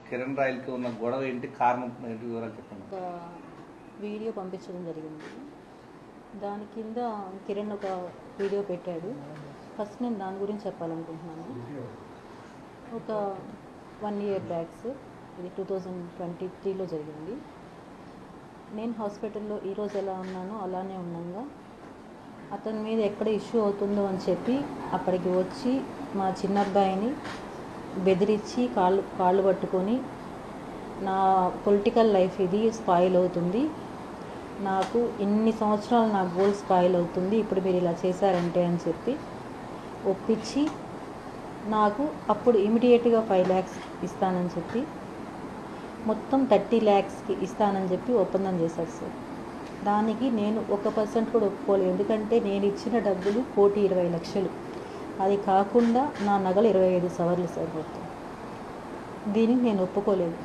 కిరణ్ రాయల్కి ఉన్న గొడవ ఏంటి, కారణం ఏంటి, వివరాలు చెప్పండి. ఒక వీడియో పంపించడం జరిగింది. దాని కింద కిరణ్ ఒక వీడియో పెట్టాడు. ఫస్ట్ నేను దాని గురించి చెప్పాలనుకుంటున్నాను. ఒక 1 year బ్యాక్స్, ఇది 2023లో జరిగింది. నేను హాస్పిటల్లో ఈరోజు ఎలా ఉన్నానో అలానే ఉన్నాగా అతని మీద ఎక్కడ ఇష్యూ అవుతుందో అని చెప్పి అప్పటికి వచ్చి మా చిన్న అబ్బాయిని బెదిరించి కాళ్ళు పట్టుకొని, నా పొలిటికల్ లైఫ్ ఇది స్పాయిల్ అవుతుంది, నాకు ఇన్ని సంవత్సరాలు నా గోల్ స్పాయిల్ అవుతుంది, ఇప్పుడు మీరు ఇలా చేశారంటే అని చెప్పి ఒప్పించి నాకు అప్పుడు ఇమీడియట్గా 5 lakhs ఇస్తానని చెప్పి మొత్తం 30 lakhsకి ఇస్తానని చెప్పి ఒప్పందం చేశారు సార్. దానికి నేను 1% కూడా ఒప్పుకోలేదు. ఎందుకంటే నేను ఇచ్చిన డబ్బులు 1,20,00,000. అది కాకుండా నా నగలు 25 సవర్లు సార్ మొత్తం. దీనికి నేను ఒప్పుకోలేదు.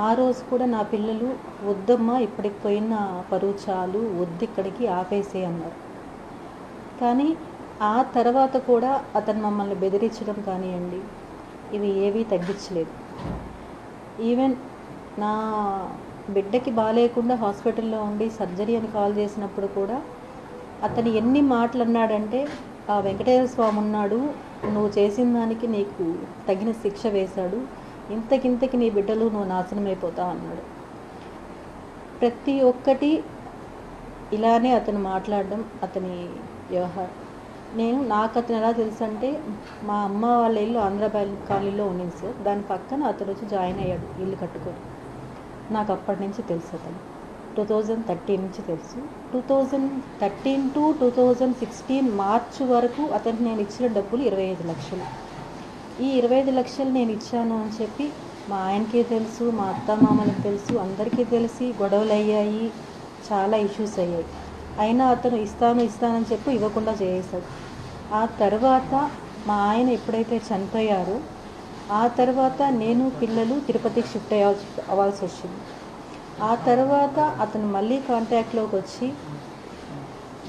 ఆ రోజు కూడా నా పిల్లలు వద్దమ్మా, ఇప్పటికి పోయిన పరువు చాలు, వద్దు, ఇక్కడికి ఆపేసే అన్నారు. కానీ ఆ తర్వాత కూడా అతను మమ్మల్ని బెదిరించడం కానివ్వండి, ఇవి ఏవీ తగ్గించలేదు. ఈవెన్ నా బిడ్డకి బాగాలేకుండా హాస్పిటల్లో ఉండి సర్జరీ అని కాల్ చేసినప్పుడు కూడా అతను ఎన్ని మాటలు అన్నాడంటే, ఆ వెంకటేశ్వర స్వామి ఉన్నాడు, నువ్వు చేసిన దానికి నీకు తగిన శిక్ష వేశాడు, ఇంతకింతకి నీ బిడ్డలు నువ్వు నాశనం అయిపోతావు అన్నాడు. ప్రతి ఒక్కటి ఇలానే అతను మాట్లాడడం, అతని వ్యవహారం. నాకు అతను ఎలా తెలుసు అంటే, మా అమ్మ వాళ్ళ ఇల్లు ఆంధ్ర కాలనీలో ఉండింది సార్. దాని పక్కన అతను వచ్చి జాయిన్ అయ్యాడు ఇల్లు కట్టుకొని. నాకు అప్పటి నుంచి తెలుసు అతను. 2013 నుంచి తెలుసు. 2013 to 2016 మార్చి వరకు అతనికి నేను ఇచ్చిన డబ్బులు 25 లక్షలు. ఈ 25 లక్షలు నేను ఇచ్చాను అని చెప్పి మా ఆయనకి తెలుసు, మా అత్తమామలకు తెలుసు, అందరికీ తెలిసి గొడవలు అయ్యాయి, చాలా ఇష్యూస్ అయ్యాయి. అయినా అతను ఇస్తానని చెప్పి ఇవ్వకుండా చేసేశాడు. ఆ తర్వాత మా ఆయన ఎప్పుడైతే చనిపోయారో ఆ తర్వాత నేను పిల్లలు తిరుపతికి షిఫ్ట్ అవ్వాల్సి వచ్చింది. ఆ తర్వాత అతను మళ్ళీ కాంటాక్ట్లోకి వచ్చి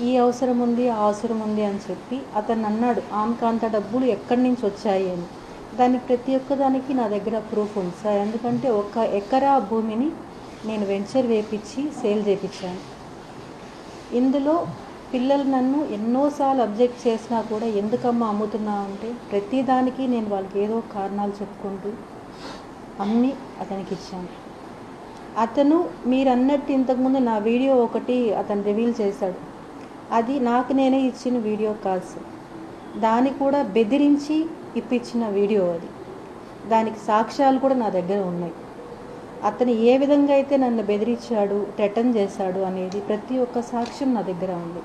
ఈ అవసరం ఉంది, ఆ అవసరం ఉంది అని చెప్పి అతను అన్నాడు, ఆమెకు అంత డబ్బులు ఎక్కడి నుంచి వచ్చాయి అని. దానికి ప్రతి ఒక్కదానికి నా దగ్గర ప్రూఫ్ ఉంది సార్. ఎందుకంటే 1 ఎకరా భూమిని నేను వెంచర్ వేపించి సేల్ చేయించాను. ఇందులో పిల్లలు నన్ను ఎన్నోసార్లు అబ్జెక్ట్ చేసినా కూడా ఎందుకమ్మా అమ్ముతున్నావు అంటే, ప్రతిదానికి నేను వాళ్ళకి ఏదో కారణాలు చెప్పుకుంటూ అమ్మి అతనికి ఇచ్చాను. అతను మీరు అన్నట్టు ఇంతకుముందు నా వీడియో ఒకటి అతను రివీల్ చేశాడు. అది నాకు నేనే ఇచ్చిన వీడియో కాదు సార్. దాన్ని కూడా బెదిరించి ఇప్పించిన వీడియో అది. దానికి సాక్ష్యాలు కూడా నా దగ్గర ఉన్నాయి. అతను ఏ విధంగా అయితే నన్ను బెదిరించాడు, థ్రెటన్ చేశాడు అనేది ప్రతి ఒక్క సాక్ష్యం నా దగ్గర ఉంది.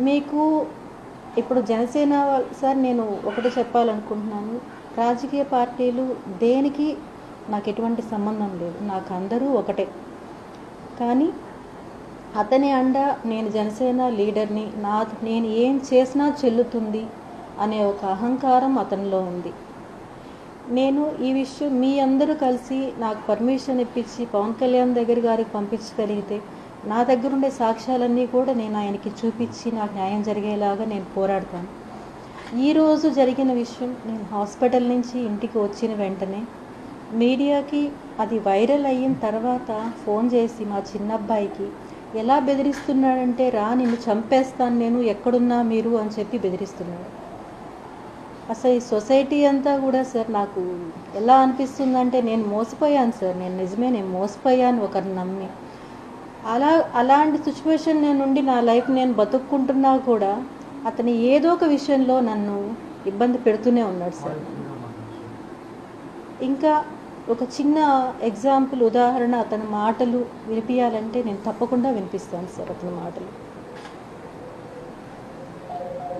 మీకు ఇప్పుడు జనసేన సార్, నేను ఒకటి చెప్పాలనుకుంటున్నాను. రాజకీయ పార్టీలు దేనికి నాకు ఎటువంటి సంబంధం లేదు, నాకు అందరూ ఒకటే. కానీ అతని అండ నేను జనసేన లీడర్ని, నేను ఏం చేసినా చెల్లుతుంది అనే ఒక అహంకారం అతనిలో ఉంది. నేను ఈ విషయం మీ అందరూ కలిసి నాకు పర్మిషన్ ఇప్పించి పవన్ కళ్యాణ్ గారికి పంపించగలిగితే నా దగ్గర ఉండే సాక్ష్యాలన్నీ కూడా నేను ఆయనకి చూపించి నాకు న్యాయం జరిగేలాగా నేను పోరాడతాను. ఈరోజు జరిగిన విషయం, నేను హాస్పిటల్ నుంచి ఇంటికి వచ్చిన వెంటనే మీడియాకి అది వైరల్ అయిన తర్వాత ఫోన్ చేసి మా చిన్నబ్బాయికి ఎలా బెదిరిస్తున్నాడంటే, రా నిన్ను చంపేస్తాను నేను, ఎక్కడున్నా మీరు అని చెప్పి బెదిరిస్తున్నాడు. అసలు ఈ సొసైటీ అంతా కూడా సార్ నాకు ఎలా అనిపిస్తుందంటే, నేను మోసపోయాను సార్. నేను మోసపోయాను ఒకరిని నమ్మి. అలాంటి సిచ్యువేషన్ నుండి నా లైఫ్ నేను బతుక్కుంటున్నా కూడా అతని ఏదో ఒక విషయంలో నన్ను ఇబ్బంది పెడుతూనే ఉన్నాడు సార్. ఇంకా ఒక చిన్న ఎగ్జాంపుల్, ఉదాహరణ, అతని మాటలు వినిపించాలంటే నేను తప్పకుండా వినిపిస్తాను సార్. అతని మాటలు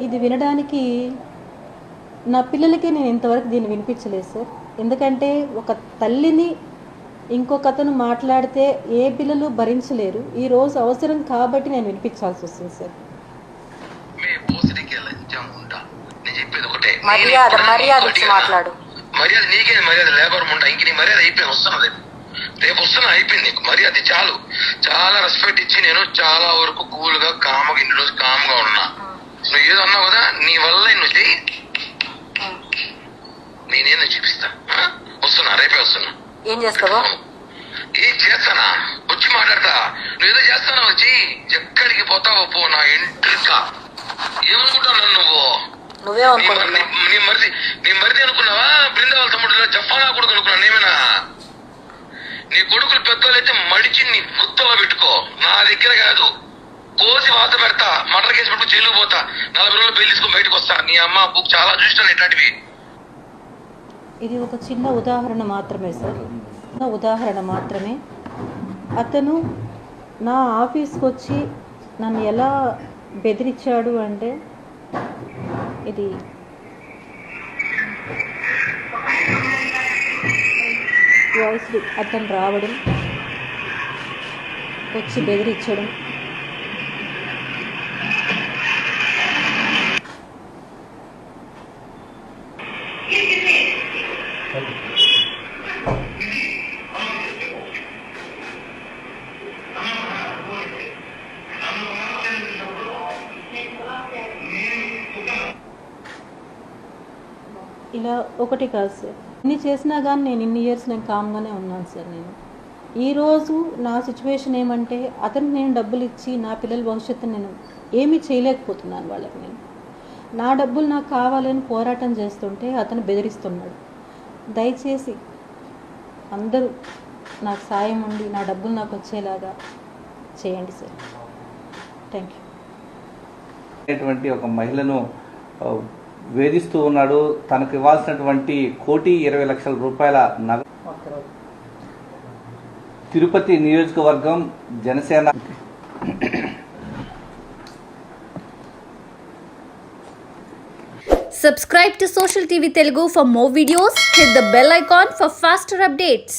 ఇది వినడానికి నా పిల్లలకే నేను ఇంతవరకు దీన్ని వినిపించలేదు సార్. ఎందుకంటే ఒక తల్లిని ఇంకొక అతను మాట్లాడితే ఏ పిల్లలు భరించలేరు. ఈరోజు అవసరం కాబట్టి నేను వినిపించాల్సి వస్తుంది సార్. మర్యాద నీకే, మర్యాద లేబర్ ఉంటా, ఇంక నీ మర్యాద అయిపోయింది, వస్తున్నది రేపు వస్తున్నా, అయిపోయింది నీకు మర్యాద చాలు. చాలా రెస్పెక్ట్ ఇచ్చి నేను చాలా వరకు కూల్గా కామ్గా ఇన్ని రోజు కామ్గా ఉన్నా. నువ్వు ఏదో అన్నావు కదా, నీ వల్ల నువ్వు చెయ్యి, నేనేదో చూపిస్తా. వస్తున్నా, రేపే వస్తున్నా. ఏం చేస్తావా? ఏం చేస్తానా? వచ్చి మాట్లాడతా. నువ్వేదో చేస్తానా? వచ్చి ఎక్కడికి పోతావో పో, నా ఎంట్రిక. ఏమనుకుంటావు నువ్వు? నువ్వేమనుకుంటున్నావు? నీ మరిది అనుకున్నావా? బృందావల తమ్ముడు జఫానా కొడుకు అనుకున్నా నేమేనా? నీ కొడుకులు పెద్దోళ్ళైతే మడిచి నీ గుత్తలో పెట్టుకో, నా దగ్గర కాదు. కోసి వాత పెడతా, మటర్ కేసు పెట్టుకు జైలు పోతా, 40 రోజులు బెయిల్ తీసుకుని బయటకు వస్తా. నీ అమ్మ బుక్ చాలా చూసినాను ఇట్లాంటివి. ఇది ఒక చిన్న ఉదాహరణ మాత్రమే సార్, చిన్న ఉదాహరణ మాత్రమే. అతను నా ఆఫీస్కి వచ్చి నన్ను ఎలా బెదిరించాడు అంటే, ఇది వాయిస్ అతను రావడం, వచ్చి బెదిరించడం, ఇలా ఒకటి కాదు సార్. ఇన్ని చేసినా కానీ నేను ఇన్ని ఇయర్స్ నేను కామ్గానే ఉన్నాను సార్. నేను ఈరోజు నా సిచ్యువేషన్ ఏమంటే, అతనికి నేను డబ్బులు ఇచ్చి నా పిల్లల భవిష్యత్తు నేను ఏమీ చేయలేకపోతున్నాను వాళ్ళకి. నేను నా డబ్బులు నాకు కావాలని పోరాటం చేస్తుంటే అతను బెదిరిస్తున్నాడు. దయచేసి అందరూ నాకు సాయం ఉండి నా డబ్బులు నాకు వచ్చేలాగా చేయండి సార్. Thank you. ఒక మహిళను వేధిస్తూ ఉన్నాడు. తనకు ఇవ్వాల్సినటువంటి 1,20,00,000 రూపాయల నగదు. తిరుపతి నియోజకవర్గం Janasena Subscribe to Social TV Telugu for more videos. Hit the bell icon for faster updates.